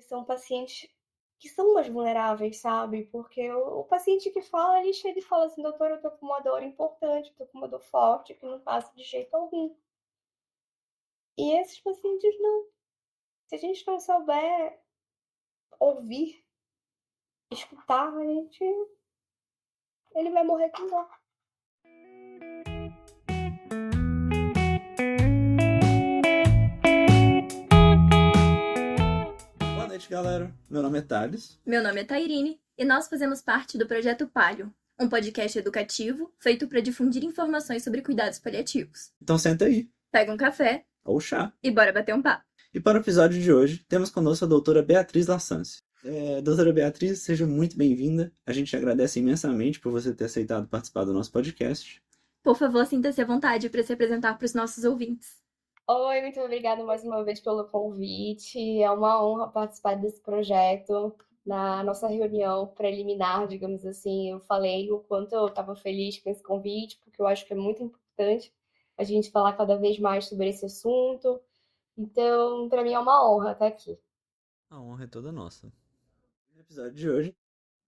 são pacientes que são mais vulneráveis, sabe? Porque o paciente que fala, ele chega e fala assim, doutor, eu tô com uma dor importante, tô com uma dor forte, que não passa de jeito algum. E esses pacientes não. Se a gente não souber ouvir, escutar, ele vai morrer com dor. Boa noite, galera. Meu nome é Thales. Meu nome é Tairine e nós fazemos parte do Projeto Palio, um podcast educativo feito para difundir informações sobre cuidados paliativos. Então senta aí, Pega um café ou chá. e bora bater um papo. E para o episódio de hoje, temos conosco a doutora Beatriz Lassance. Doutora Beatriz, seja muito bem-vinda. A gente agradece imensamente por você ter aceitado participar do nosso podcast. Por favor, sinta-se à vontade para se apresentar para os nossos ouvintes. Oi, muito obrigada mais uma vez pelo convite. É uma honra participar desse projeto. Na nossa reunião preliminar, digamos assim, eu falei o quanto eu estava feliz com esse convite, porque eu acho que é muito importante a gente falar cada vez mais sobre esse assunto. Então, para mim é uma honra estar aqui. A honra é toda nossa. No episódio de hoje,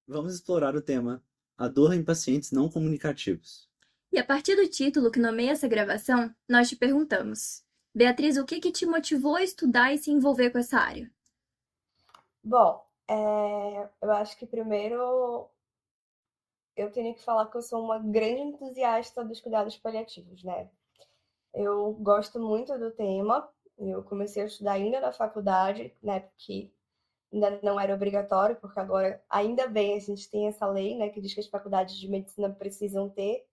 vamos explorar o tema A dor em pacientes não comunicativos. E a partir do título que nomeia essa gravação, nós te perguntamos: Beatriz, o que te motivou a estudar e se envolver com essa área? Bom, eu acho que primeiro eu tenho que falar que eu sou uma grande entusiasta dos cuidados paliativos, né? Eu gosto muito do tema. Eu comecei a estudar ainda na faculdade, né? Porque ainda não era obrigatório, porque agora, ainda bem, a gente tem essa lei, né? Que diz que as faculdades de medicina precisam ter.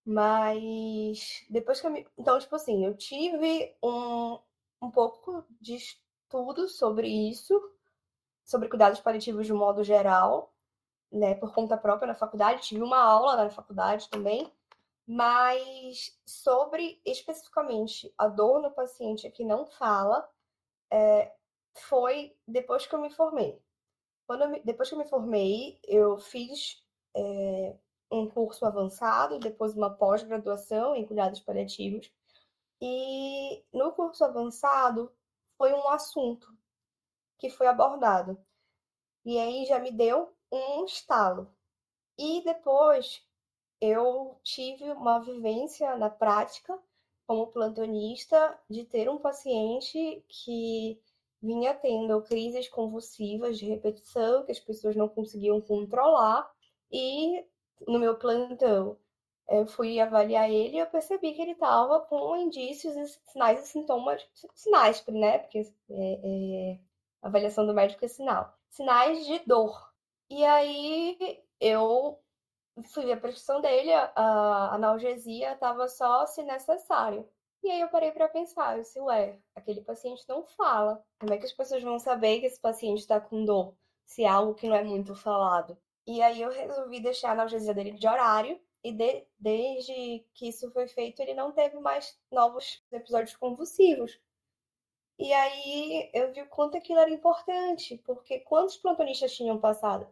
Mas depois que eu me... Então, tipo assim, eu tive um pouco de estudo sobre isso, sobre cuidados paliativos de um modo geral, né? Por conta própria na faculdade. Tive uma aula na faculdade também. Mas sobre especificamente a dor no paciente que não fala, foi depois que eu me formei. Depois que eu me formei, eu fiz um curso avançado, depois uma pós-graduação em cuidados paliativos. E no curso avançado foi um assunto que foi abordado. E aí já me deu um estalo. E depois eu tive uma vivência na prática como plantonista de ter um paciente que vinha tendo crises convulsivas de repetição que as pessoas não conseguiam controlar e no meu plantão eu fui avaliar ele e eu percebi que ele estava com indícios, sinais e sintomas, sinais, né? Porque a avaliação do médico é sinal, sinais de dor. E aí eu fui ver a prescrição dele, a analgesia estava só se necessário. E aí eu parei para pensar, eu disse, ué, aquele paciente não fala. Como é que as pessoas vão saber que esse paciente está com dor, se é algo que não é muito falado? E aí eu resolvi deixar a analgesia dele de horário, e desde que isso foi feito, ele não teve mais novos episódios convulsivos. E aí eu vi o quanto aquilo era importante, porque quantos plantonistas tinham passado?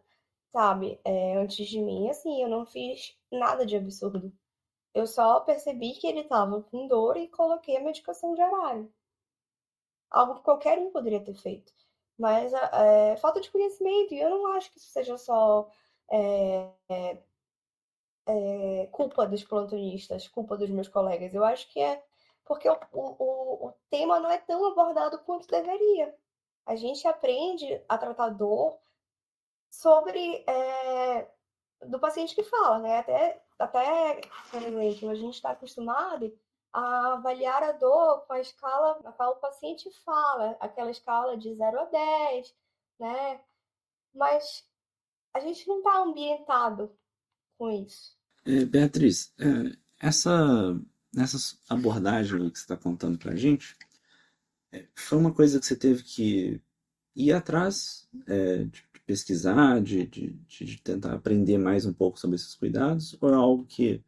Sabe, antes de mim, assim, eu não fiz nada de absurdo. Eu só percebi que ele estava com dor e coloquei a medicação de horário. Algo que qualquer um poderia ter feito. Mas falta de conhecimento, e eu não acho que isso seja só culpa dos plantonistas, culpa dos meus colegas. Eu acho que é porque o tema não é tão abordado quanto deveria. A gente aprende a tratar dor sobre do paciente que fala, né? Até, por exemplo, a gente está acostumado a avaliar a dor com a escala na qual o paciente fala, aquela escala de 0 a 10, né? Mas a gente não está ambientado com isso. Beatriz, essa abordagem aí que você está contando pra gente, foi uma coisa que você teve que ir atrás, de pesquisar, de tentar aprender mais um pouco sobre esses cuidados, ou é algo que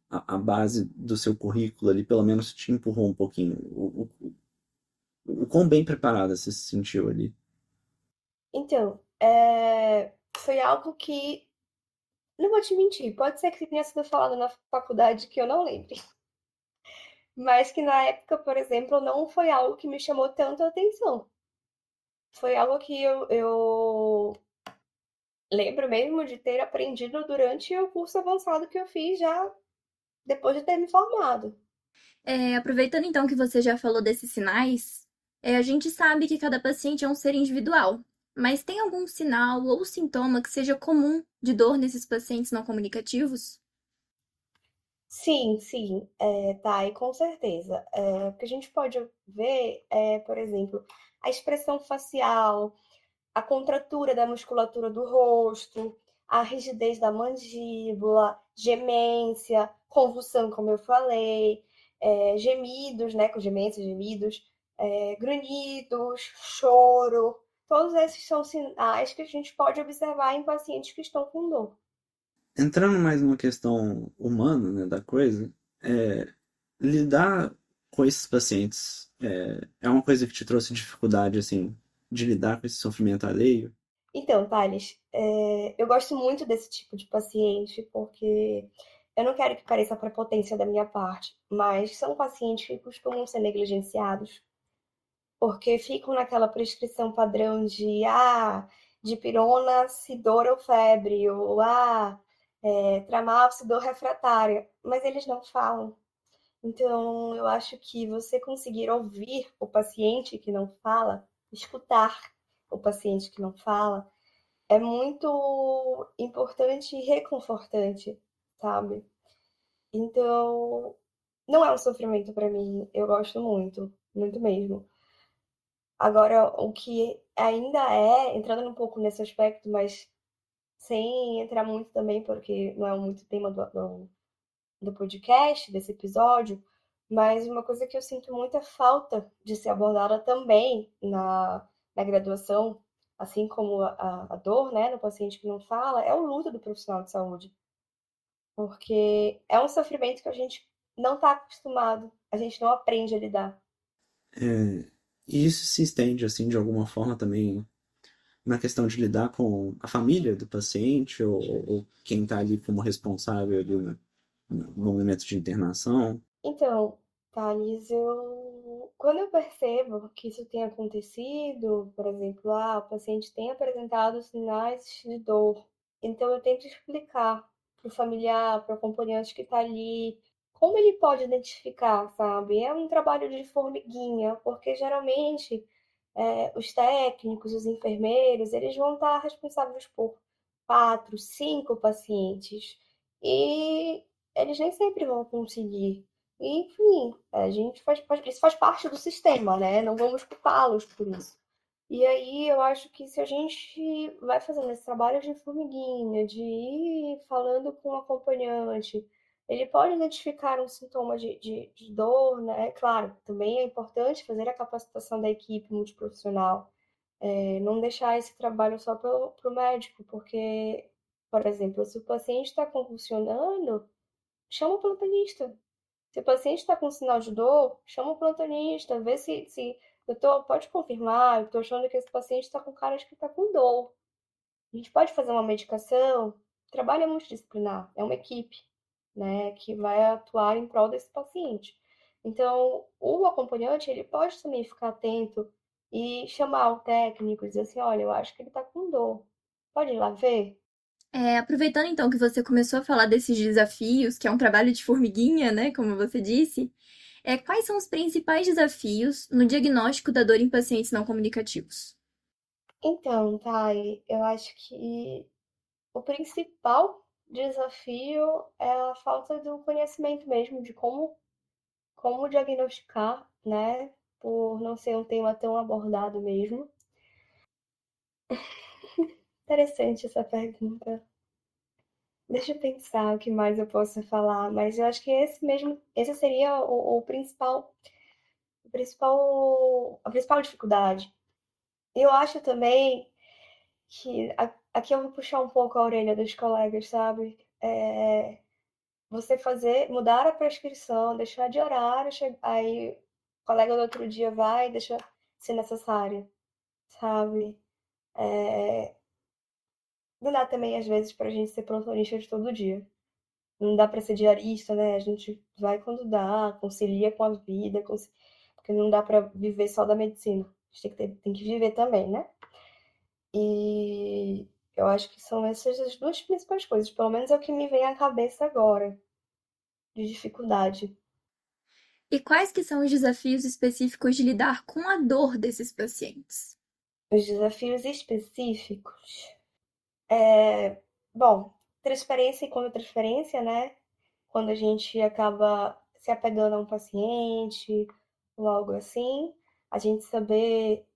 a base do seu currículo ali pelo menos te empurrou um pouquinho? O quão bem preparada você se sentiu ali? Então, foi algo que, não vou te mentir, pode ser que tenha sido falado na faculdade que eu não lembre. Mas que na época, por exemplo, não foi algo que me chamou tanta atenção. foi algo que eu lembro mesmo de ter aprendido durante o curso avançado que eu fiz já depois de ter me formado. Aproveitando então que você já falou desses sinais, a gente sabe que cada paciente é um ser individual, mas tem algum sinal ou sintoma que seja comum de dor nesses pacientes não comunicativos? Sim, sim, tá, e com certeza. O que a gente pode ver por exemplo, a expressão facial, a contratura da musculatura do rosto, a rigidez da mandíbula, gemência, convulsão, como eu falei, gemidos, né, com gemência, gemidos, grunhidos, choro. Todos esses são sinais que a gente pode observar em pacientes que estão com dor. Entrando mais numa questão humana, né, da coisa, lidar com esses pacientes é uma coisa que te trouxe dificuldade, assim, de lidar com esse sofrimento alheio? Então, Thales, eu gosto muito desse tipo de paciente, porque eu não quero que pareça prepotência da minha parte, mas são pacientes que costumam ser negligenciados, porque ficam naquela prescrição padrão de pirona se dor ou febre, ou tramal se dor refratária, mas eles não falam. Então, eu acho que você conseguir ouvir o paciente que não fala, escutar o paciente que não fala, é muito importante e reconfortante, sabe? Então, não é um sofrimento para mim, eu gosto muito, muito mesmo. Agora, o que ainda entrando um pouco nesse aspecto, mas sem entrar muito também, porque não é muito tema do podcast, desse episódio, mas uma coisa que eu sinto muita falta de ser abordada também na graduação, assim como a dor, né, no paciente que não fala, é o luto do profissional de saúde. Porque é um sofrimento que a gente não está acostumado, a gente não aprende a lidar. E isso se estende, assim, de alguma forma também na questão de lidar com a família do paciente ou quem está ali como responsável ali no momento de internação. Então, Thales, quando eu percebo que isso tem acontecido, por exemplo, o paciente tem apresentado sinais de dor, então eu tento explicar para o familiar, para o acompanhante que está ali, como ele pode identificar, sabe? É um trabalho de formiguinha, porque geralmente os técnicos, os enfermeiros, eles vão estar responsáveis por 4, 5 pacientes. E eles nem sempre vão conseguir. Enfim, a gente isso faz parte do sistema, né? Não vamos culpá-los por isso. E aí eu acho que se a gente vai fazendo esse trabalho de formiguinha, de ir falando com o acompanhante, ele pode identificar um sintoma de dor, né? Claro, também é importante fazer a capacitação da equipe multiprofissional, não deixar esse trabalho só para o médico, porque, por exemplo, se o paciente está convulsionando, chama o plantonista. Se o paciente está com sinal de dor, chama o plantonista, vê se doutor, pode confirmar, eu estou achando que esse paciente está com cara de que está com dor. A gente pode fazer uma medicação, trabalho é multidisciplinar, é uma equipe, né, que vai atuar em prol desse paciente. Então, o acompanhante, ele pode também ficar atento e chamar o técnico e dizer assim, olha, eu acho que ele está com dor. Pode ir lá ver? Aproveitando então que você começou a falar desses desafios, que é um trabalho de formiguinha, né, como você disse, quais são os principais desafios no diagnóstico da dor em pacientes não comunicativos? Então, Thay, eu acho que o principal desafio é a falta do conhecimento mesmo de como diagnosticar, né? Por não ser um tema tão abordado mesmo. Interessante essa pergunta. Deixa eu pensar o que mais eu posso falar, mas eu acho que esse seria a principal dificuldade. Eu acho também que aqui eu vou puxar um pouco a orelha dos colegas, sabe? Você mudar a prescrição, deixar de horário, aí o colega do outro dia vai e deixa ser necessário, sabe? Não dá também, às vezes, pra gente ser plantonista de todo dia. Não dá pra ser diarista, né? A gente vai quando dá, concilia com a vida, porque não dá pra viver só da medicina. A gente tem que viver também, né? E eu acho que são essas as duas principais coisas, pelo menos é o que me vem à cabeça agora, de dificuldade. E quais que são os desafios específicos de lidar com a dor desses pacientes? Os desafios específicos. Bom, transferência e contra-transferência, né? Quando a gente acaba se apegando a um paciente ou algo assim, a gente saber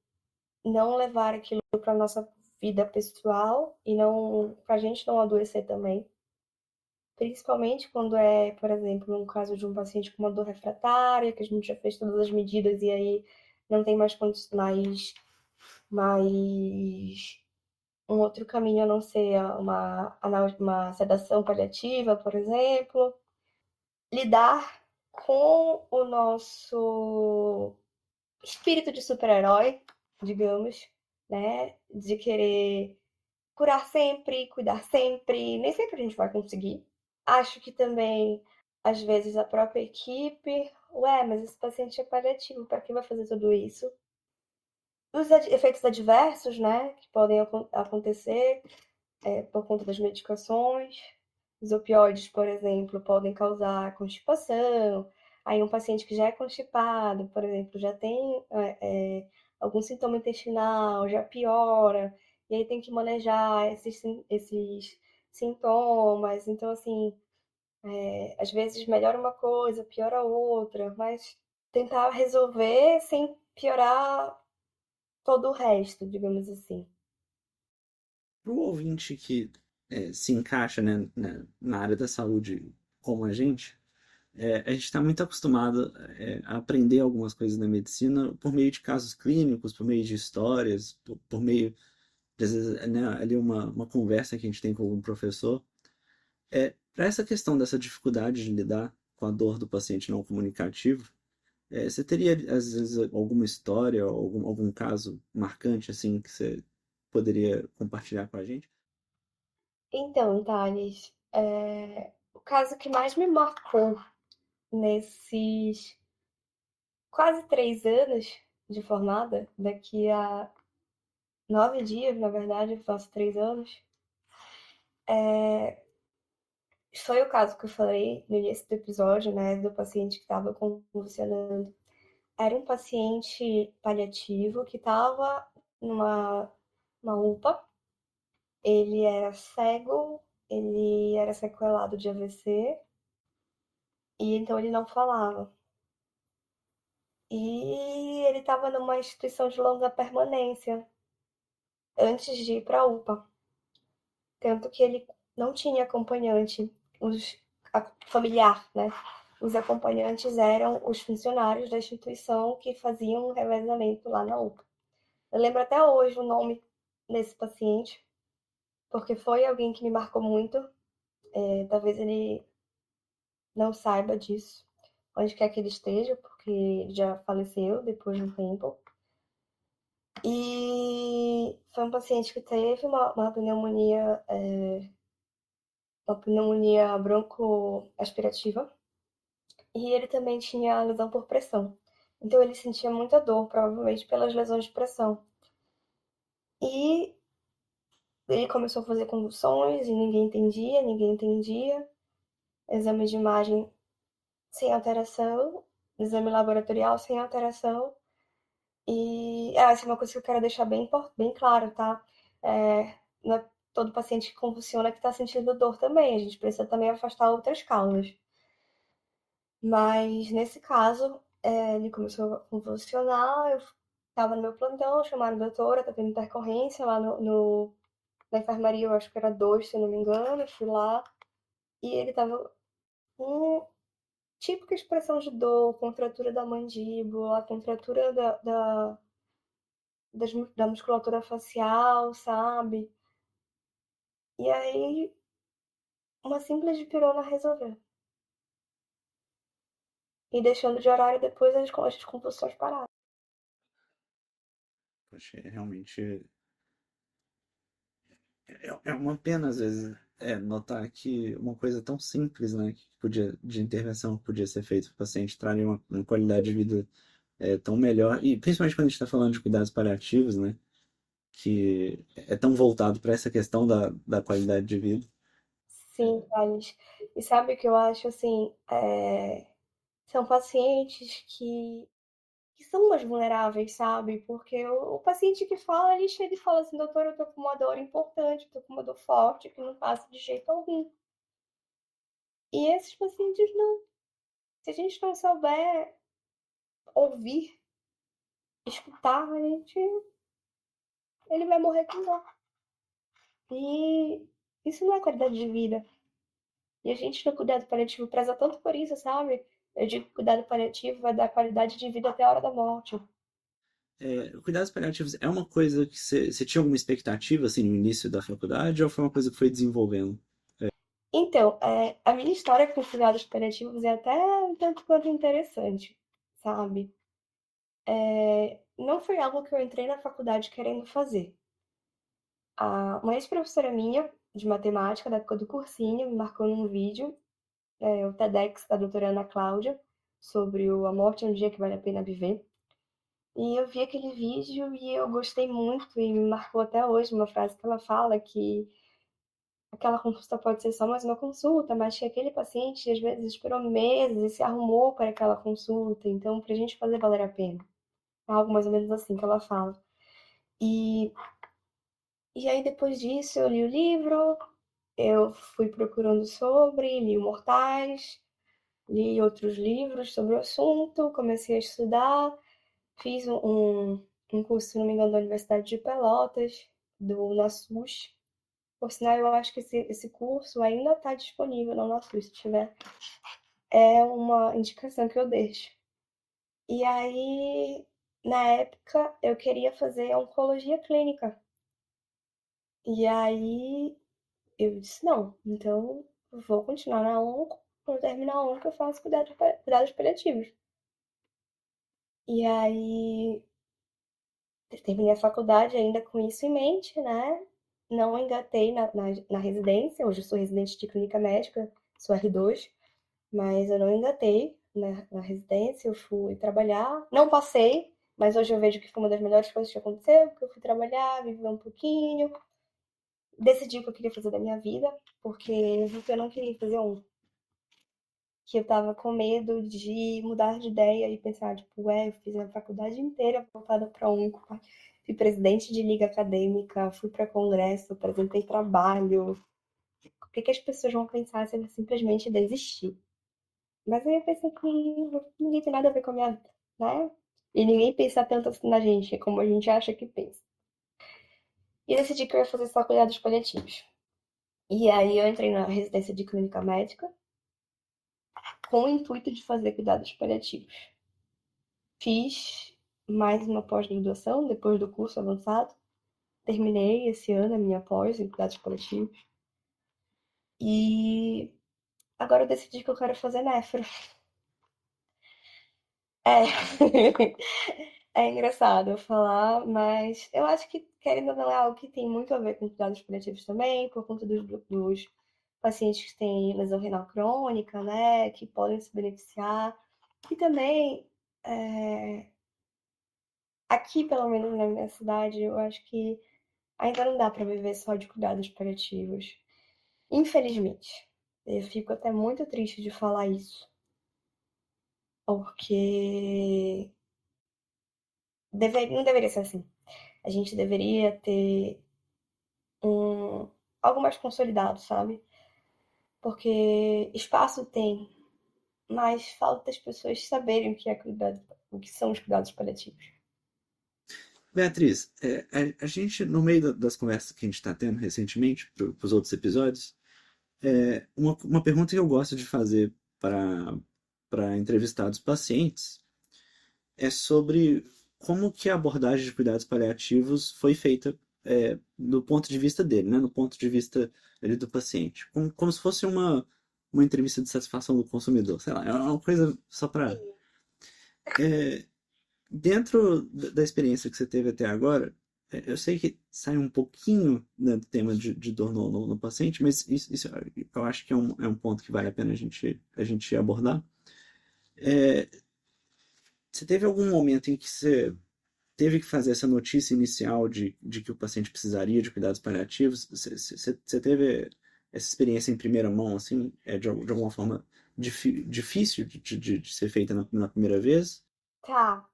não levar aquilo para nossa vida pessoal e não para a gente não adoecer também. Principalmente quando é, por exemplo, um caso de um paciente com uma dor refratária, que a gente já fez todas as medidas e aí não tem mais um outro caminho a não ser uma sedação paliativa, por exemplo. Lidar com o nosso espírito de super-herói, digamos, né? De querer curar sempre, cuidar sempre. Nem sempre a gente vai conseguir. Acho que também, às vezes, a própria equipe, mas esse paciente é paliativo, para que vai fazer tudo isso? Os efeitos adversos, né, que podem acontecer por conta das medicações. Os opioides, por exemplo, podem causar constipação. Aí um paciente que já é constipado, por exemplo, já tem algum sintoma intestinal, já piora, e aí tem que manejar esses sintomas. Então, assim, às vezes melhora uma coisa, piora outra, mas tentar resolver sem piorar todo o resto, digamos assim. Para o ouvinte que se encaixa, né, na área da saúde como a gente está muito acostumado a aprender algumas coisas da medicina por meio de casos clínicos, por meio de histórias, por meio, às vezes, né, ali uma conversa que a gente tem com algum professor. Para essa questão dessa dificuldade de lidar com a dor do paciente não comunicativo, você teria, às vezes, alguma história, algum caso marcante, assim, que você poderia compartilhar com a gente? Então, Thales, o caso que mais me marcou nesses quase 3 anos de formada, daqui a 9 dias, na verdade, eu faço 3 anos, foi o caso que eu falei no início do episódio, né, do paciente que estava convulsionando. Era um paciente paliativo que estava numa UPA, ele era cego, ele era sequelado de AVC, e então ele não falava. E ele estava numa instituição de longa permanência antes de ir para a UPA. Tanto que ele não tinha acompanhante, familiar, né? Os acompanhantes eram os funcionários da instituição que faziam um revezamento lá na UPA. Eu lembro até hoje o nome desse paciente, porque foi alguém que me marcou muito. Talvez ele não saiba disso, onde quer que ele esteja, porque ele já faleceu depois de um tempo. E foi um paciente que teve uma pneumonia broncoaspirativa, e ele também tinha lesão por pressão. Então ele sentia muita dor, provavelmente pelas lesões de pressão. E ele começou a fazer convulsões e ninguém entendia. Exame de imagem sem alteração, exame laboratorial sem alteração. E essa é uma coisa que eu quero deixar bem claro, tá? Não é todo paciente que convulsiona que está sentindo dor também. A gente precisa também afastar outras causas. Mas nesse caso, ele começou a convulsionar, eu estava no meu plantão, chamaram a doutora, tá tendo intercorrência lá na enfermaria, eu acho que era 2, se eu não me engano, eu fui lá, e ele tava com típica expressão de dor, contratura da mandíbula, contratura da musculatura facial, sabe? E aí, uma simples dipirona resolveu. E deixando de horário depois as convulsões pararam. Poxa, realmente é uma pena, às vezes, notar que uma coisa tão simples, né, de intervenção que podia ser feita para o paciente traria uma qualidade de vida é tão melhor, e principalmente quando a gente está falando de cuidados paliativos, né? Que é tão voltado para essa questão da qualidade de vida. Sim, Thales. E sabe o que eu acho, assim, são pacientes que são mais vulneráveis, sabe? Porque o paciente que fala, ele chega e fala assim, doutor, eu tô com uma dor importante, tô com uma dor forte, que não passa de jeito algum. E esses pacientes não. Se a gente não souber ouvir, escutar, ele vai morrer com dor. E isso não é qualidade de vida. E a gente no cuidado paliativo preza tanto por isso, sabe? Eu digo que cuidado paliativo vai dar qualidade de vida até a hora da morte. Cuidados paliativos é uma coisa que você tinha alguma expectativa assim no início da faculdade ou foi uma coisa que foi desenvolvendo? Então, a minha história com cuidados paliativos é até um tanto quanto interessante, sabe? Não foi algo que eu entrei na faculdade querendo fazer. Uma ex-professora minha, de matemática, da época do cursinho, me marcou num vídeo, o TEDx da doutora Ana Cláudia, sobre A Morte é um Dia que Vale a Pena Viver. E eu vi aquele vídeo e eu gostei muito e me marcou até hoje uma frase que ela fala que aquela consulta pode ser só mais uma consulta, mas que aquele paciente às vezes esperou meses e se arrumou para aquela consulta, então para a gente fazer valer a pena. É algo mais ou menos assim que ela fala. E, e aí depois disso eu li o livro, eu fui procurando sobre, li o Mortais, li outros livros sobre o assunto, comecei a estudar, fiz um curso, se não me engano, da Universidade de Pelotas, do NASUS. Por sinal, eu acho que esse curso ainda está disponível no NASUS, se tiver. É uma indicação que eu deixo. E aí, na época, eu queria fazer oncologia clínica. E aí, eu disse, não, então vou continuar na onco, quando terminar a onco eu faço cuidados paliativos. E aí, terminei a faculdade ainda com isso em mente, né? Não engatei na residência, hoje eu sou residente de clínica médica, sou R2, mas eu não engatei na residência, eu fui trabalhar, não passei, mas hoje eu vejo que foi uma das melhores coisas que aconteceu, porque eu fui trabalhar, viver um pouquinho, decidi o que eu queria fazer da minha vida, porque eu não queria fazer que eu tava com medo de mudar de ideia e pensar, tipo, eu fiz a faculdade inteira voltada para fui presidente de liga acadêmica, fui para congresso, apresentei trabalho. O que as pessoas vão pensar se eu simplesmente desistir? Mas aí eu pensei que ninguém tem nada a ver com a minha vida, né? E ninguém pensa tanto assim na gente, como a gente acha que pensa. E decidi que eu ia fazer só cuidados paliativos. E aí eu entrei na residência de clínica médica com o intuito de fazer cuidados paliativos. Fiz mais uma pós-graduação depois do curso avançado. Terminei esse ano a minha pós em cuidados paliativos. E agora eu decidi que eu quero fazer nefro. É. É engraçado falar, mas eu acho que, querendo ou não, é algo que tem muito a ver com cuidados paliativos também, por conta dos pacientes que têm lesão renal crônica, né, que podem se beneficiar. E também, aqui, pelo menos na minha cidade, eu acho que ainda não dá para viver só de cuidados paliativos. Infelizmente. Eu fico até muito triste de falar isso. Porque não deveria ser assim. A gente deveria ter algo mais consolidado, sabe? Porque espaço tem, mas falta as pessoas saberem o que são os cuidados paliativos. Beatriz, a gente, no meio das conversas que a gente está tendo recentemente, para os outros episódios, uma pergunta que eu gosto de fazer para entrevistados pacientes é sobre como que a abordagem de cuidados paliativos foi feita do ponto de vista dele, né? No ponto de vista ali, do paciente. Como se fosse uma entrevista de satisfação do consumidor. Sei lá, é uma coisa só para... dentro da experiência que você teve até agora, eu sei que sai um pouquinho, né, do tema de dor no paciente, mas isso eu acho que é um ponto que vale a pena a gente abordar. É, Você teve algum momento em que você teve que fazer essa notícia inicial de que o paciente precisaria de cuidados paliativos? Você teve essa experiência em primeira mão, assim, de alguma forma difícil de ser feita na primeira vez? Tá,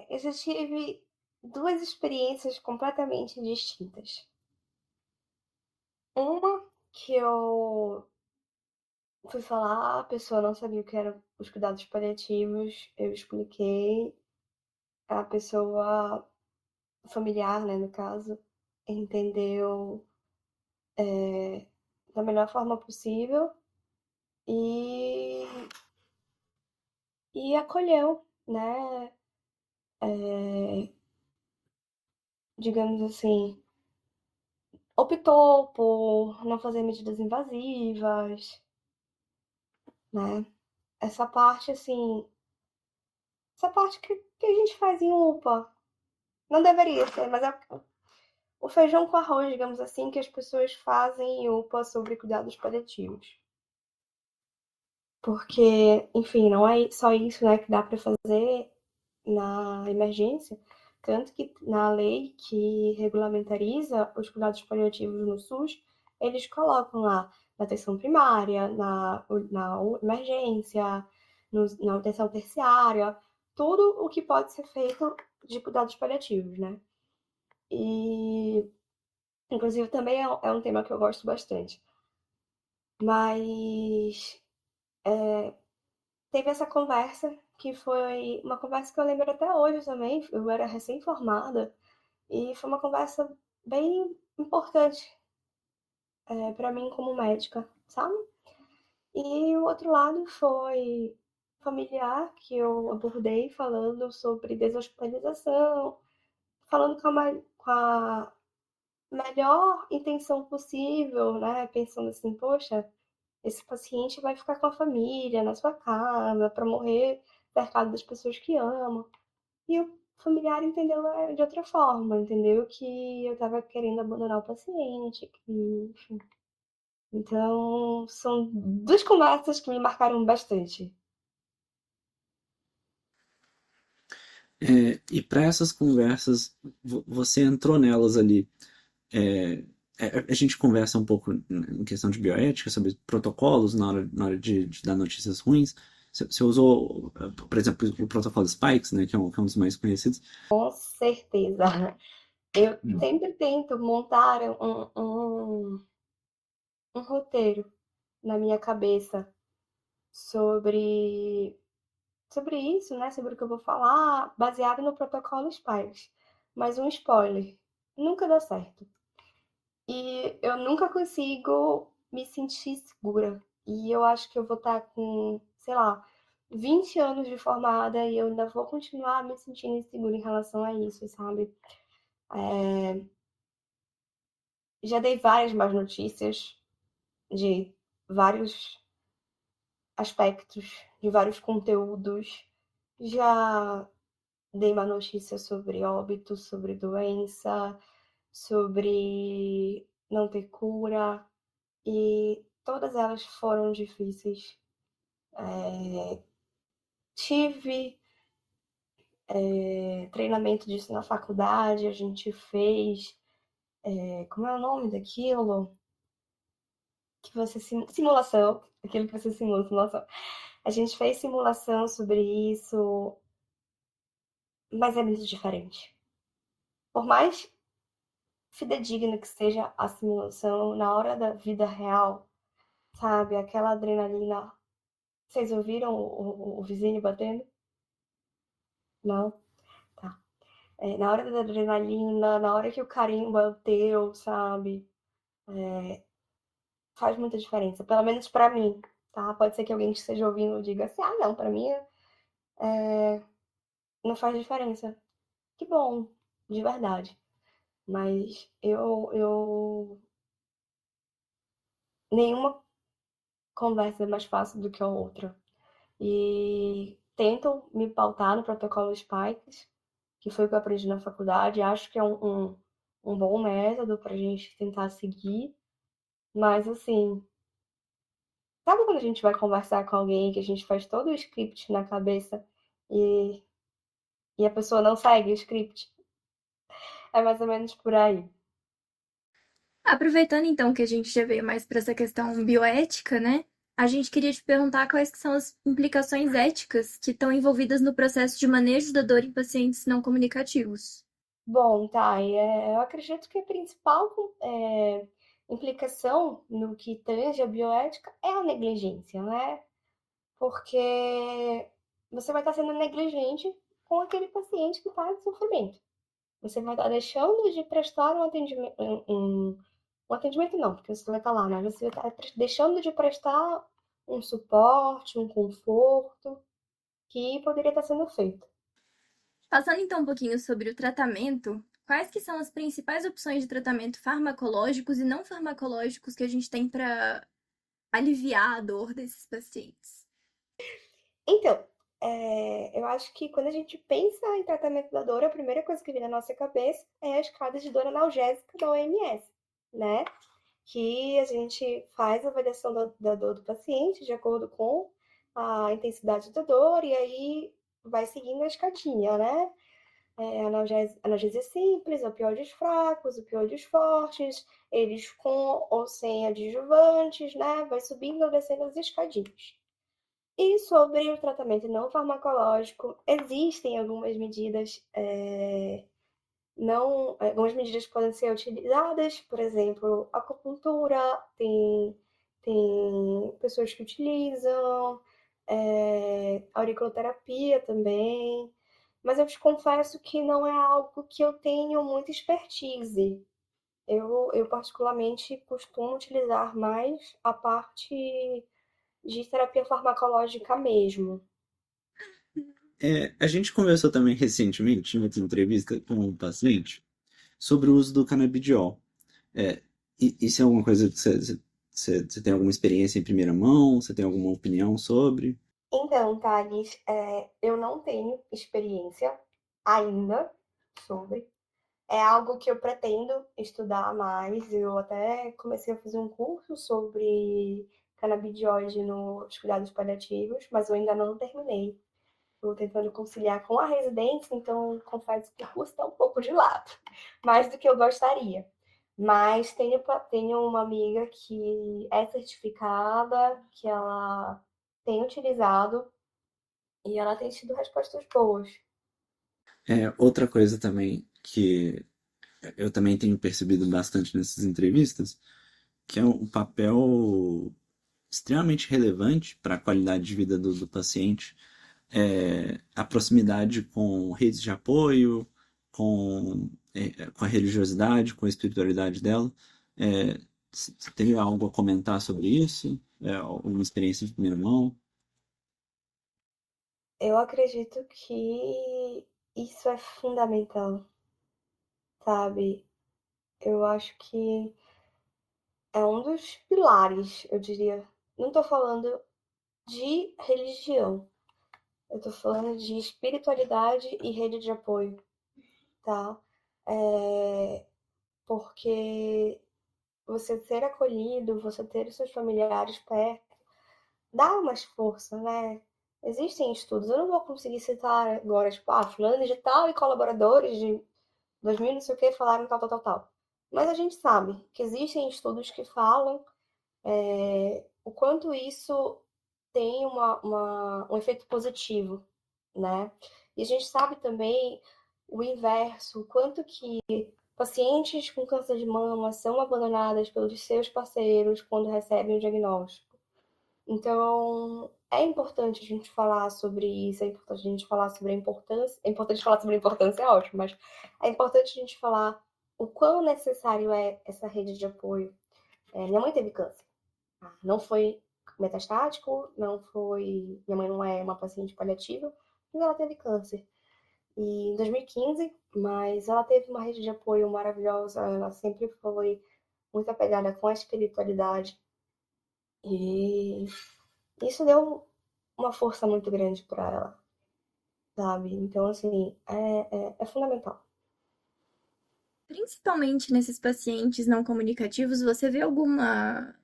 eu já tive duas experiências completamente distintas. Uma que eu fui falar, a pessoa não sabia o que eram os cuidados paliativos, eu expliquei, a pessoa familiar, né, no caso, entendeu da melhor forma possível e, e acolheu, né, digamos assim, optou por não fazer medidas invasivas, né? Essa parte, assim, essa parte que a gente faz em UPA. Não deveria ser, mas é o feijão com arroz, digamos assim, que as pessoas fazem em UPA sobre cuidados paliativos. Porque, enfim, não é só isso, né, que dá para fazer na emergência, tanto que na lei que regulamentariza os cuidados paliativos no SUS, eles colocam lá na atenção primária, na emergência, na atenção terciária, tudo o que pode ser feito de cuidados paliativos, né? E, inclusive, também é um tema que eu gosto bastante. Mas teve essa conversa, que foi uma conversa que eu lembro até hoje também, eu era recém-formada, e foi uma conversa bem importante para mim como médica, sabe? E o outro lado foi familiar, que eu abordei falando sobre deshospitalização, falando com a melhor intenção possível, né? Pensando assim, poxa, esse paciente vai ficar com a família na sua casa para morrer cercado das pessoas que ama. E o familiar entendeu de outra forma, entendeu que eu estava querendo abandonar o paciente, que, enfim. Então, são duas conversas que me marcaram bastante. E para essas conversas, você entrou nelas ali. É, a gente conversa um pouco em questão de bioética, sobre protocolos na hora de dar notícias ruins. Você usou, por exemplo, o protocolo Spikes, né, que é um dos mais conhecidos. Com certeza. Eu sempre tento montar um roteiro na minha cabeça sobre isso, né? Sobre o que eu vou falar, baseado no protocolo Spikes. Mas um spoiler, nunca dá certo. E eu nunca consigo me sentir segura. E eu acho que eu vou estar com, sei lá, 20 anos de formada e eu ainda vou continuar me sentindo insegura em relação a isso, sabe? Já dei várias más notícias de vários aspectos, de vários conteúdos. Já dei má notícia sobre óbito, sobre doença, sobre não ter cura, e todas elas foram difíceis. Tive treinamento disso na faculdade, a gente fez. Como é o nome daquilo? Que você simulação, aquilo que você simula, simulação. A gente fez simulação sobre isso, mas é muito diferente. Por mais fidedigna que seja a simulação, na hora da vida real, sabe? Aquela adrenalina. Vocês ouviram o vizinho batendo? Não? Tá. Na hora da adrenalina, na hora que o carimbo é o teu, sabe? Faz muita diferença, pelo menos pra mim, tá? Pode ser que alguém que esteja ouvindo diga assim, ah, não, pra mim não faz diferença. Que bom, de verdade. Mas nenhuma conversa é mais fácil do que a outra. E tento me pautar no protocolo Spikes, que foi o que eu aprendi na faculdade. Acho que é um bom método pra gente tentar seguir. Mas, assim, sabe quando a gente vai conversar com alguém que a gente faz todo o script na cabeça e e a pessoa não segue o script. É mais ou menos por aí. Aproveitando então que a gente já veio mais para essa questão bioética, né? A gente queria te perguntar quais que são as implicações éticas que estão envolvidas no processo de manejo da dor em pacientes não comunicativos. Bom, tá, eu acredito que a principal implicação no que tange a bioética é a negligência, né? Porque você vai estar sendo negligente com aquele paciente que está em sofrimento. Você vai estar deixando de prestar um atendimento, um atendimento não, porque você vai estar lá, né? Você vai estar deixando de prestar um suporte, um conforto que poderia estar sendo feito. Passando então um pouquinho sobre o tratamento, quais que são as principais opções de tratamento farmacológicos e não farmacológicos que a gente tem para aliviar a dor desses pacientes? Então, eu acho que quando a gente pensa em tratamento da dor, a primeira coisa que vem na nossa cabeça é a escada de dor analgésica da OMS, né? Que a gente faz a avaliação da dor do paciente de acordo com a intensidade da dor e aí vai seguindo a escadinha, né? Analgesia simples, opioides fracos, opioides fortes, eles com ou sem adjuvantes, né? Vai subindo ou descendo as escadinhas. E sobre o tratamento não farmacológico, existem algumas medidas, não, algumas medidas que podem ser utilizadas, por exemplo, acupuntura, tem pessoas que utilizam, auriculoterapia também, mas eu te confesso que não é algo que eu tenho muita expertise. Eu particularmente costumo utilizar mais a parte de terapia farmacológica mesmo. A gente conversou também recentemente, em outra entrevista com um paciente, sobre o uso do canabidiol. Isso é alguma coisa que você tem alguma experiência em primeira mão? Você tem alguma opinião sobre? Então, Thales, eu não tenho experiência ainda sobre. É algo que eu pretendo estudar mais. Eu até comecei a fazer um curso sobre canabidiol nos cuidados paliativos, mas eu ainda não terminei. Estou tentando conciliar com a residência, então confesso que o curso está um pouco de lado, mais do que eu gostaria. Mas tenho uma amiga que é certificada, que ela tem utilizado e ela tem tido respostas boas. Outra coisa também que eu também tenho percebido bastante nessas entrevistas, que é um papel extremamente relevante para a qualidade de vida do paciente, a proximidade com redes de apoio, com a religiosidade, com a espiritualidade dela. Você tem algo a comentar sobre isso? Alguma experiência de primeira mão? Eu acredito que isso é fundamental, sabe? Eu acho que é um dos pilares, eu diria. Não estou falando de religião, eu estou falando de espiritualidade e rede de apoio, tá? Porque você ser acolhido, você ter os seus familiares perto, dá mais força, né? Existem estudos, eu não vou conseguir citar agora, tipo, fulano de tal e colaboradores de 2000 não sei o que falaram tal, tal, tal, tal. Mas a gente sabe que existem estudos que falam o quanto isso tem um efeito positivo, né? E a gente sabe também o inverso, o quanto que pacientes com câncer de mama são abandonadas pelos seus parceiros quando recebem o diagnóstico. Então, é importante a gente falar sobre isso, é importante a gente falar sobre a importância. É importante falar sobre a importância, é ótimo, mas é importante a gente falar o quão necessário é essa rede de apoio. Minha mãe teve câncer. Não foi metastático, não foi. Minha mãe não é uma paciente paliativa, mas ela teve câncer. E em 2015, mas ela teve uma rede de apoio maravilhosa, ela sempre foi muito apegada com a espiritualidade. E isso deu uma força muito grande para ela, sabe? Então, assim, é fundamental. Principalmente nesses pacientes não comunicativos, você vê alguma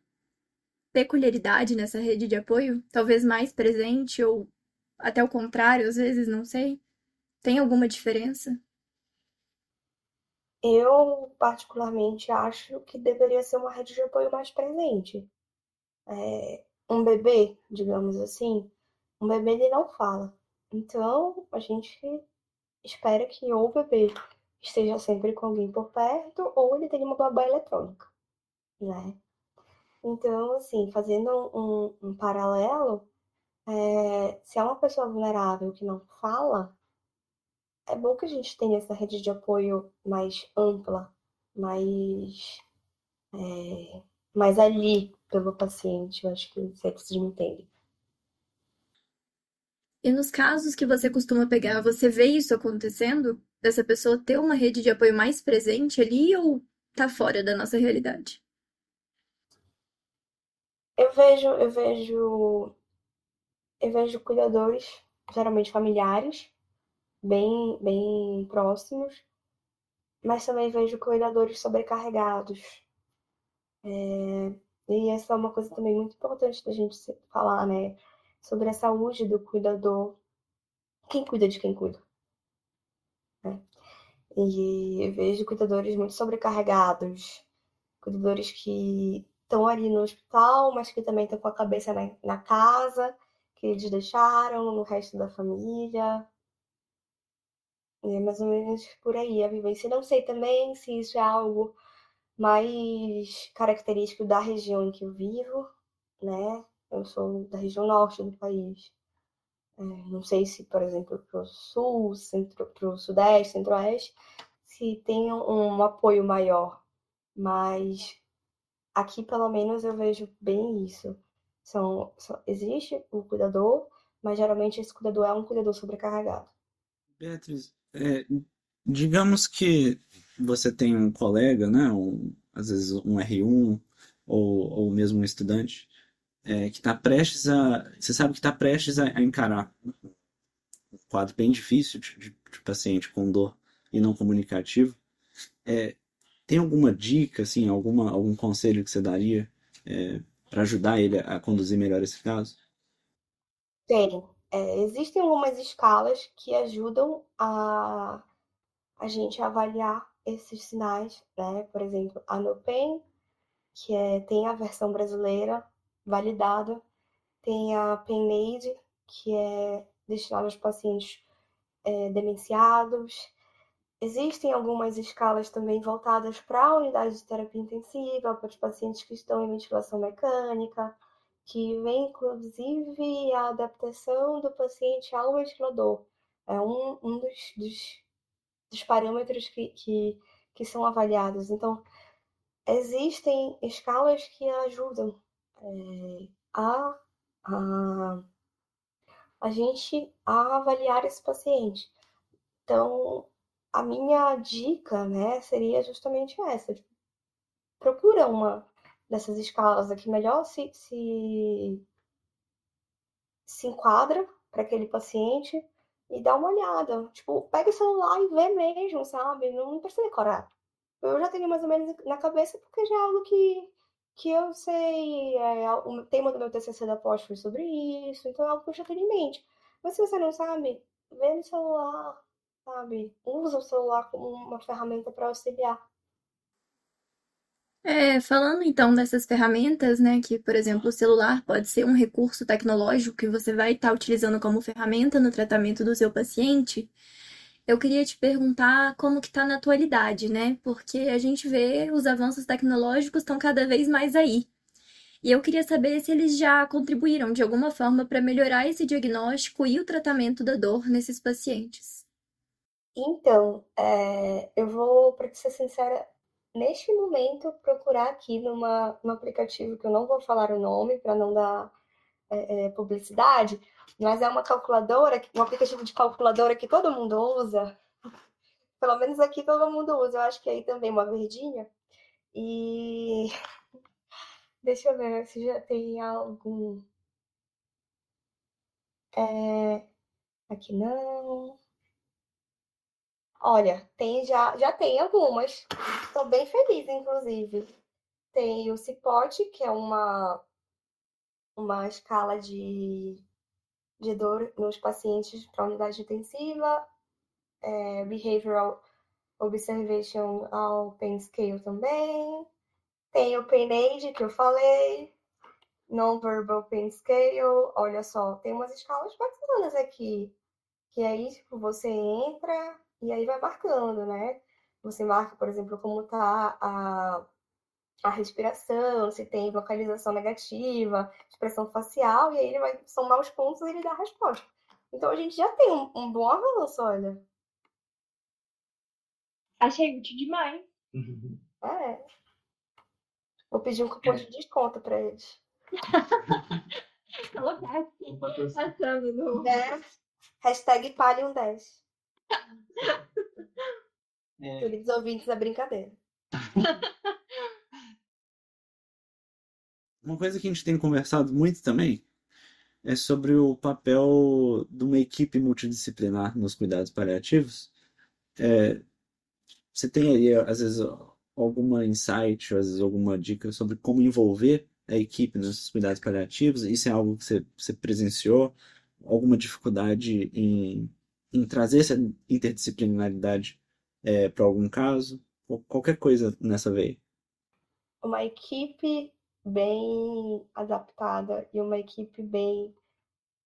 peculiaridade nessa rede de apoio? Talvez mais presente ou até o contrário, às vezes, não sei. Tem alguma diferença? Eu, particularmente, acho que deveria ser uma rede de apoio mais presente. Um bebê, digamos assim, um bebê ele não fala. Então, a gente espera que ou o bebê esteja sempre com alguém por perto ou ele tenha uma babá eletrônica, né? Então, assim, fazendo um paralelo, se é uma pessoa vulnerável que não fala, é bom que a gente tenha essa rede de apoio mais ampla, mais, mais ali pelo paciente. Eu acho que vocês me entendem. E nos casos que você costuma pegar, você vê isso acontecendo? Dessa pessoa ter uma rede de apoio mais presente ali ou tá fora da nossa realidade? Eu vejo cuidadores, geralmente familiares, bem próximos, mas também vejo cuidadores sobrecarregados. E essa é uma coisa também muito importante da gente falar, né? Sobre a saúde do cuidador. Quem cuida de quem cuida, né? E eu vejo cuidadores muito sobrecarregados, cuidadores que estão ali no hospital, mas que também estão com a cabeça na casa, que eles deixaram no resto da família. É mais ou menos por aí a vivência. Não sei também se isso é algo mais característico da região em que eu vivo, né? Eu sou da região norte do país. Não sei se, por exemplo, para o sul, para o sudeste, centro-oeste, se tem um apoio maior. Mas aqui, pelo menos, eu vejo bem isso. Existe o cuidador, mas geralmente esse cuidador é um cuidador sobrecarregado. Beatriz, digamos que você tem um colega, né, às vezes um R1 ou mesmo um estudante, que está prestes você sabe que está prestes a encarar um quadro bem difícil de paciente com dor e não comunicativo. Tem alguma dica, assim, algum conselho que você daria para ajudar ele a conduzir melhor esse caso? Tem. Existem algumas escalas que ajudam a gente avaliar esses sinais, né? Por exemplo, a NOPAIN, que tem a versão brasileira validada, tem a PENAID, que é destinada aos pacientes demenciados. Existem algumas escalas também voltadas para a unidade de terapia intensiva, para os pacientes que estão em ventilação mecânica, que vem inclusive a adaptação do paciente ao ventilador. É um dos parâmetros que são avaliados. Então, existem escalas que ajudam a, a, a gente a avaliar esse paciente. Então, a minha dica, né, seria justamente essa. Tipo, procura uma dessas escalas aqui melhor se enquadra para aquele paciente e dá uma olhada. Tipo, pega o celular e vê mesmo, sabe? Não precisa decorar. Eu já tenho mais ou menos na cabeça, porque já é algo que eu sei. O tema do meu TCC da pós foi sobre isso, então é algo que eu já tenho em mente. Mas se você não sabe, vê no celular, sabe? Usa o celular como uma ferramenta para auxiliar. Falando então dessas ferramentas, né, que, por exemplo, o celular pode ser um recurso tecnológico que você vai estar utilizando como ferramenta no tratamento do seu paciente, eu queria te perguntar como que tá na atualidade, né? Porque a gente vê os avanços tecnológicos estão cada vez mais aí. E eu queria saber se eles já contribuíram de alguma forma para melhorar esse diagnóstico e o tratamento da dor nesses pacientes. Então, eu vou, para ser sincera, neste momento, procurar aqui num aplicativo que eu não vou falar o nome para não dar publicidade, mas é uma calculadora, um aplicativo de calculadora que todo mundo usa. Pelo menos aqui todo mundo usa. Eu acho que aí também uma verdinha. E deixa eu ver se já tem algum. Aqui não. Olha, já tem algumas. Estou bem feliz, inclusive. Tem o CIPOT, que é uma escala de dor nos pacientes para unidade intensiva. Behavioral Observation ao Pain Scale também. Tem o Pain Age, que eu falei. Non-Verbal Pain Scale. Olha só, tem umas escalas bacanas aqui. Que aí, tipo, você entra e aí vai marcando, né? Você marca, por exemplo, como tá a respiração, se tem vocalização negativa, expressão facial, e aí ele vai somar os pontos e ele dá a resposta. Então a gente já tem um bom avanço, olha. Achei útil demais. É. Vou pedir um cupom de desconto para eles. Colocar assim, passando no... Né? Hashtag Palium10. Queridos ouvintes da brincadeira. Uma coisa que a gente tem conversado muito também é sobre o papel de uma equipe multidisciplinar nos cuidados paliativos. Você tem aí, às vezes, alguma insight, ou às vezes alguma dica sobre como envolver a equipe nesses cuidados paliativos? Isso é algo que você presenciou? Alguma dificuldade em trazer essa interdisciplinaridade para algum caso? Ou qualquer coisa nessa veia? Uma equipe bem adaptada e uma equipe bem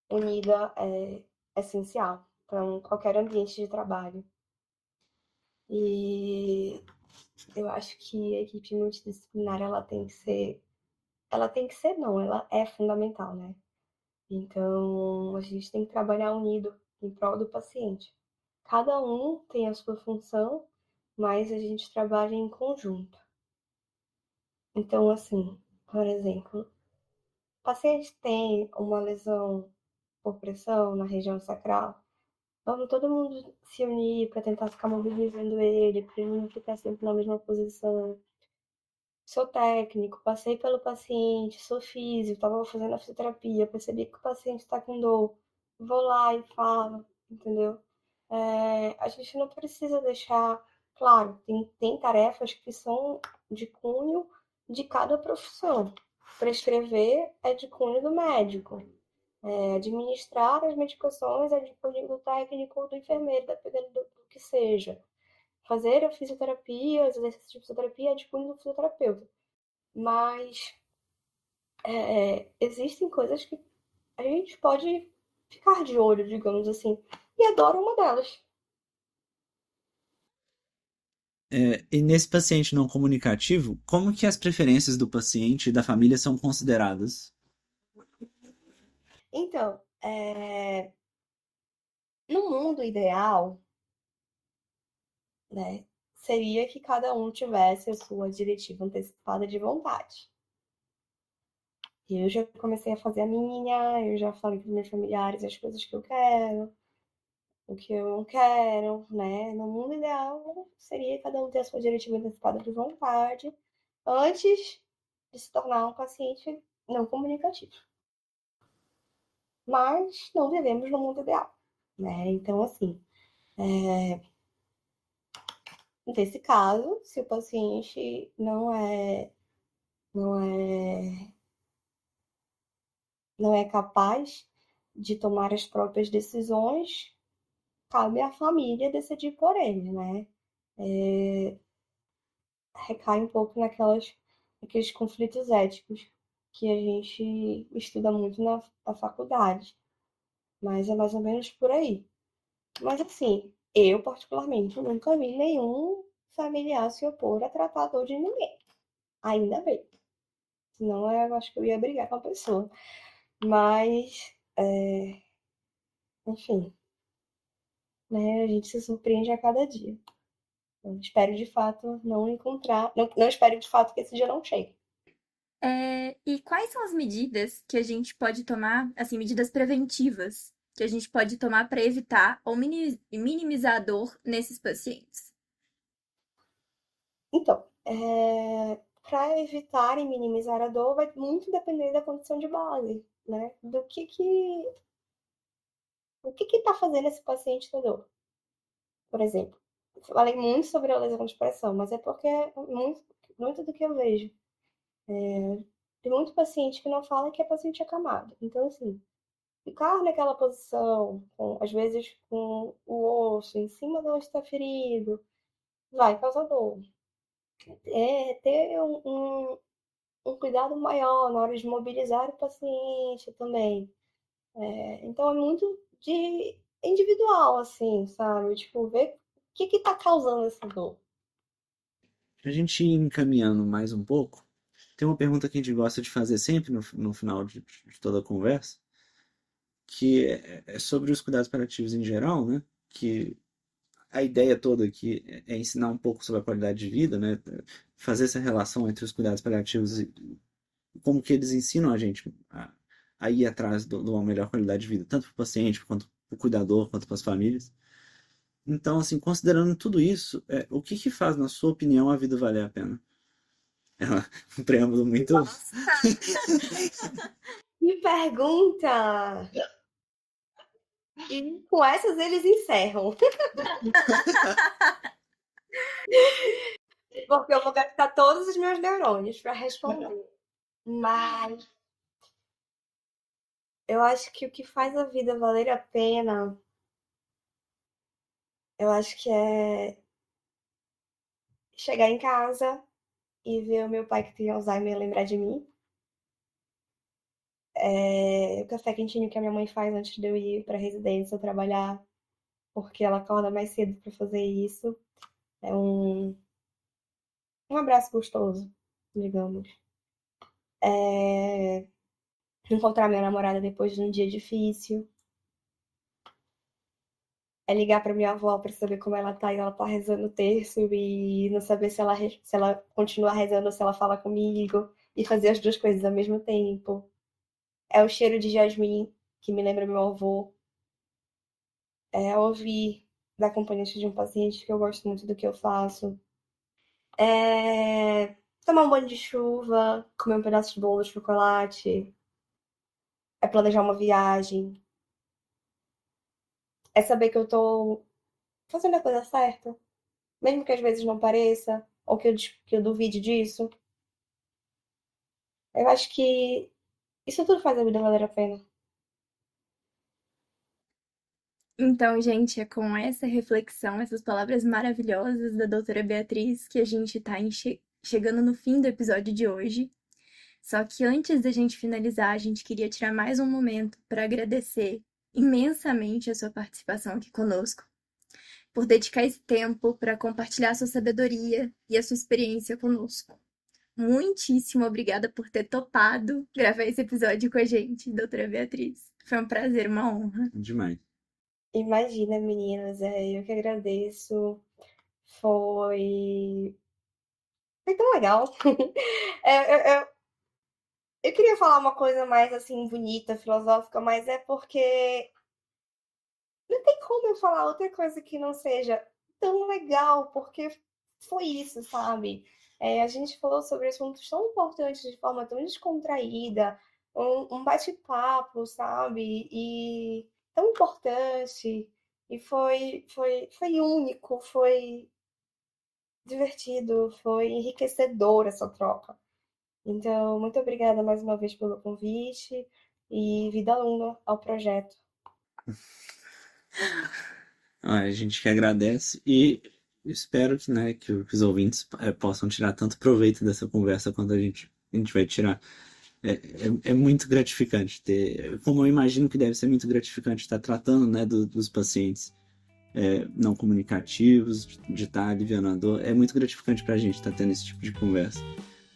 unida é essencial para qualquer ambiente de trabalho. E eu acho que a equipe multidisciplinar ela é fundamental, né? Então a gente tem que trabalhar unido em prol do paciente. Cada um tem a sua função, mas a gente trabalha em conjunto. Então, assim, por exemplo, o paciente tem uma lesão por pressão na região sacral, vamos todo mundo se unir para tentar ficar mobilizando ele, para ele não ficar sempre na mesma posição. Sou técnico, passei pelo paciente, sou físico, estava fazendo a fisioterapia, percebi que o paciente está com dor, vou lá e falo, entendeu? A gente não precisa deixar, claro, tem tarefas que são de cunho de cada profissão. Prescrever é de cunho do médico. Administrar as medicações é de cunho do técnico ou do enfermeiro, dependendo do que seja. Fazer a fisioterapia, os exercícios de fisioterapia é de cunho do fisioterapeuta. Mas existem coisas que a gente pode ficar de olho, digamos assim, e adoro uma delas. E nesse paciente não comunicativo, como que as preferências do paciente e da família são consideradas? Então, no mundo ideal, né, seria que cada um tivesse a sua diretiva antecipada de vontade. Eu já comecei a fazer a minha, eu já falei para os meus familiares as coisas que eu quero, o que eu não quero, né? No mundo ideal, seria cada um ter a sua diretiva antecipada de vontade antes de se tornar um paciente não comunicativo. Mas não vivemos no mundo ideal, né? Então, assim, nesse caso, se o paciente não é capaz de tomar as próprias decisões, cabe à família decidir por ele, né? Recai um pouco naqueles conflitos éticos que a gente estuda muito na faculdade. Mas é mais ou menos por aí. Mas assim, eu particularmente nunca vi nenhum familiar se opor a tratar a dor de ninguém. Ainda bem. Senão eu acho que eu ia brigar com a pessoa. Mas, enfim, né? A gente se surpreende a cada dia. Eu espero de fato não encontrar. Não espero de fato que esse dia não chegue. E quais são as medidas que a gente pode tomar, assim, medidas preventivas, que a gente pode tomar para evitar ou minimizar a dor nesses pacientes? Então, para evitar e minimizar a dor, vai muito depender da condição de base, né? O que está fazendo esse paciente ter dor? Por exemplo, eu falei muito sobre a lesão de pressão, mas é porque muito do que eu vejo. Tem muito paciente que não fala que é paciente acamado. Então, assim, ficar naquela posição, às vezes com o osso em cima de onde está ferido, vai causar dor. Ter um cuidado maior na hora de mobilizar o paciente também. Então é muito de individual, assim, sabe? Tipo, ver o que está causando essa dor. Pra gente ir encaminhando mais um pouco, tem uma pergunta que a gente gosta de fazer sempre no final de toda a conversa, que é sobre os cuidados paliativos em geral, né? Que a ideia toda aqui é ensinar um pouco sobre a qualidade de vida, né? Fazer essa relação entre os cuidados paliativos e como que eles ensinam a gente a ir atrás de uma melhor qualidade de vida, tanto para o paciente, quanto para o cuidador, quanto para as famílias. Então, assim, considerando tudo isso, o que faz, na sua opinião, a vida valer a pena? É um preâmbulo muito... Que pergunta! E com essas eles encerram. Porque eu vou gastar todos os meus neurônios para responder. Mas eu acho que o que faz a vida valer a pena, eu acho que é chegar em casa e ver o meu pai que tem Alzheimer lembrar de mim. O café quentinho que a minha mãe faz antes de eu ir para a residência trabalhar, porque ela acorda mais cedo para fazer isso. É um abraço gostoso, digamos. Encontrar minha namorada depois de um dia difícil. É ligar para minha avó para saber como ela tá, e ela tá rezando o terço e não saber se ela continua rezando ou se ela fala comigo, e fazer as duas coisas ao mesmo tempo. É o cheiro de jasmim, que me lembra meu avô. É ouvir da acompanhante de um paciente, que eu gosto muito do que eu faço. É tomar um banho de chuva, comer um pedaço de bolo de chocolate. É planejar uma viagem. É saber que eu tô fazendo a coisa certa, mesmo que às vezes não pareça, ou que eu duvide disso. Eu acho que isso tudo faz a vida valer a pena. Então, gente, é com essa reflexão, essas palavras maravilhosas da doutora Beatriz, que a gente tá chegando no fim do episódio de hoje. Só que antes da gente finalizar, a gente queria tirar mais um momento para agradecer imensamente a sua participação aqui conosco, por dedicar esse tempo para compartilhar a sua sabedoria e a sua experiência conosco. Muitíssimo obrigada por ter topado gravar esse episódio com a gente, doutora Beatriz. Foi um prazer, uma honra. Demais. Imagina, meninas, eu que agradeço. Foi tão legal. Eu queria falar uma coisa mais assim, bonita, filosófica, mas é porque não tem como eu falar outra coisa que não seja tão legal, porque foi isso, sabe? A gente falou sobre assuntos tão importantes de forma tão descontraída, um bate-papo, sabe? E tão importante. E foi único, foi divertido, foi enriquecedor essa troca. Então, muito obrigada mais uma vez pelo convite e vida longa ao projeto. A gente que agradece e espero que, né, que os ouvintes possam tirar tanto proveito dessa conversa quanto a gente vai tirar. É muito gratificante ter, como eu imagino que deve ser muito gratificante estar tratando, né, dos pacientes não comunicativos, de estar aliviando a dor. É muito gratificante pra gente estar tendo esse tipo de conversa.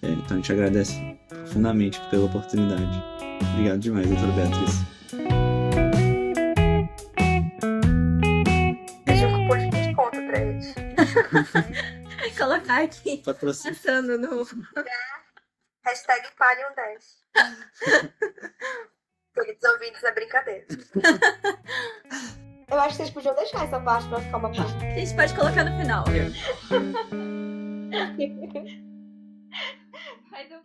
Então a gente agradece profundamente pela oportunidade. Obrigado demais, doutora Beatriz. Deixa eu pôr desconto pra eles. Colocar aqui, Patrocínio. passando no... Hashtag Palio10. Queridos ouvintes, é brincadeira. Eu acho que vocês podiam deixar essa parte pra ficar uma parte. A gente pode colocar no final. Mas eu